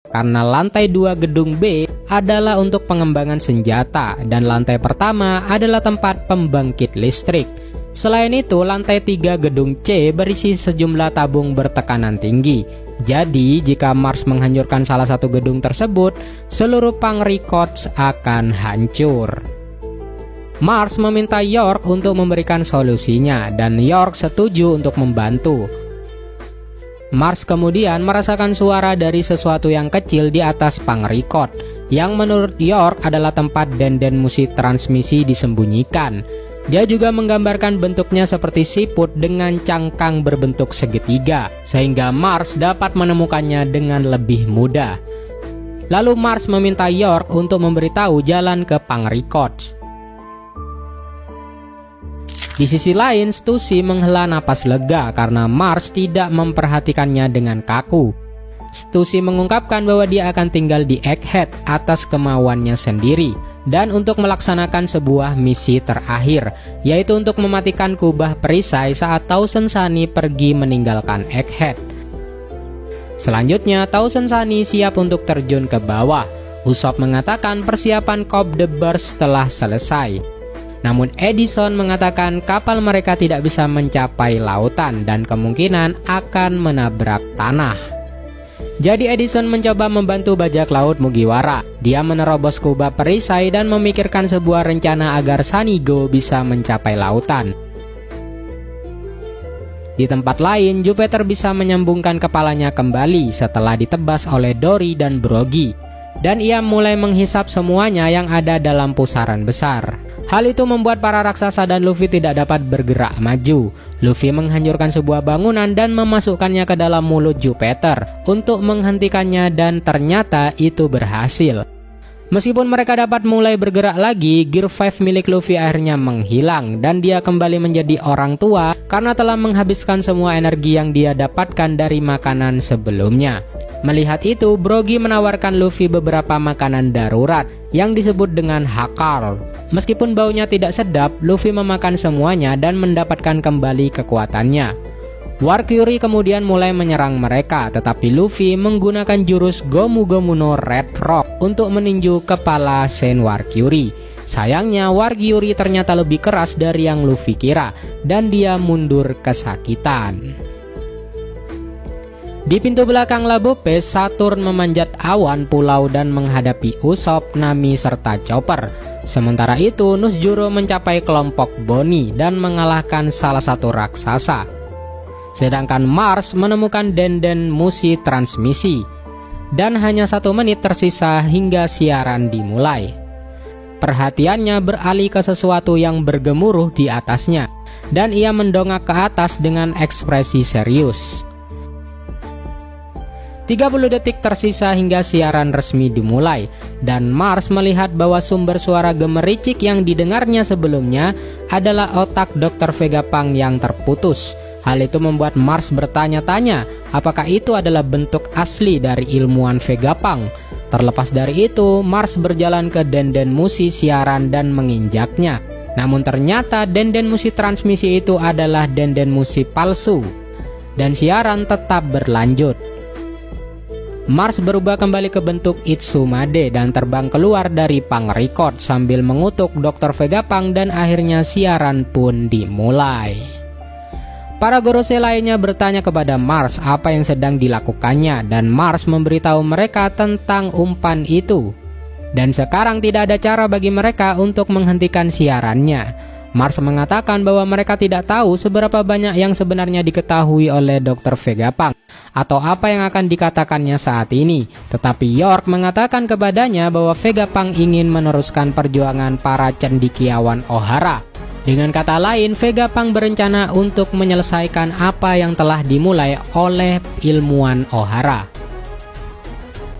karena lantai 2 gedung B adalah untuk pengembangan senjata dan lantai pertama adalah tempat pembangkit listrik. Selain itu, lantai 3 gedung C berisi sejumlah tabung bertekanan tinggi. Jadi, jika Mars menghancurkan salah satu gedung tersebut, seluruh Pangri Corps akan hancur. Mars meminta York untuk memberikan solusinya dan York setuju untuk membantu. Mars kemudian merasakan suara dari sesuatu yang kecil di atas Pangri Corps, yang menurut York adalah tempat denden musik transmisi disembunyikan. Dia juga menggambarkan bentuknya seperti siput dengan cangkang berbentuk segitiga, sehingga Mars dapat menemukannya dengan lebih mudah. Lalu Mars meminta York untuk memberitahu jalan ke Pangri Corps. Di sisi lain, Stussy menghela napas lega karena Mars tidak memperhatikannya dengan kaku. Stussy mengungkapkan bahwa dia akan tinggal di Egghead atas kemauannya sendiri dan untuk melaksanakan sebuah misi terakhir, yaitu untuk mematikan kubah perisai saat Tausen Sani pergi meninggalkan Egghead. Selanjutnya, Tausen Sani siap untuk terjun ke bawah. Usopp mengatakan persiapan Cobb the Burst telah selesai. Namun Edison mengatakan kapal mereka tidak bisa mencapai lautan dan kemungkinan akan menabrak tanah. Jadi Edison mencoba membantu bajak laut Mugiwara. Dia menerobos kubah perisai dan memikirkan sebuah rencana agar Sanigo bisa mencapai lautan. Di tempat lain, Jupiter bisa menyambungkan kepalanya kembali setelah ditebas oleh Dory dan Brogy. Dan ia mulai menghisap semuanya yang ada dalam pusaran besar. Hal itu membuat para raksasa dan Luffy tidak dapat bergerak maju. Luffy menghancurkan sebuah bangunan dan memasukkannya ke dalam mulut Jupiter untuk menghentikannya dan ternyata itu berhasil. Meskipun mereka dapat mulai bergerak lagi, Gear 5 milik Luffy akhirnya menghilang dan dia kembali menjadi orang tua karena telah menghabiskan semua energi yang dia dapatkan dari makanan sebelumnya. Melihat itu, Brogy menawarkan Luffy beberapa makanan darurat yang disebut dengan Hakar. Meskipun baunya tidak sedap, Luffy memakan semuanya dan mendapatkan kembali kekuatannya. War Kyuri kemudian mulai menyerang mereka, tetapi Luffy menggunakan jurus Gomu Gomu no Red Rock untuk meninju kepala Sen War Kyuri. Sayangnya War Kyuri ternyata lebih keras dari yang Luffy kira, dan dia mundur kesakitan. Di pintu belakang Labupe, Saturn memanjat awan pulau dan menghadapi Usopp, Nami, serta Chopper. Sementara itu, Nusjuro mencapai kelompok Bonnie dan mengalahkan salah satu raksasa. Sedangkan Mars menemukan denden musi transmisi. Dan hanya 1 menit tersisa hingga siaran dimulai. Perhatiannya beralih ke sesuatu yang bergemuruh di atasnya. Dan ia mendongak ke atas dengan ekspresi serius. 30 detik tersisa hingga siaran resmi dimulai, dan Mars melihat bahwa sumber suara gemericik yang didengarnya sebelumnya adalah otak Dr. Vegapunk yang terputus. Hal itu membuat Mars bertanya-tanya apakah itu adalah bentuk asli dari ilmuwan Vegapunk. Terlepas dari itu, Mars berjalan ke denden musi siaran dan menginjaknya. Namun ternyata denden musi transmisi itu adalah denden musi palsu, dan siaran tetap berlanjut. Mars berubah kembali ke bentuk Itsumade dan terbang keluar dari Pangri Corps sambil mengutuk Dr. Vegapunk dan akhirnya siaran pun dimulai. Para Gorosei lainnya bertanya kepada Mars apa yang sedang dilakukannya dan Mars memberitahu mereka tentang umpan itu. Dan sekarang tidak ada cara bagi mereka untuk menghentikan siarannya. Mars mengatakan bahwa mereka tidak tahu seberapa banyak yang sebenarnya diketahui oleh Dr. Vegapunk atau apa yang akan dikatakannya saat ini. Tetapi York mengatakan kepadanya bahwa Vegapunk ingin meneruskan perjuangan para cendekiawan Ohara. Dengan kata lain, Vegapunk berencana untuk menyelesaikan apa yang telah dimulai oleh ilmuwan Ohara.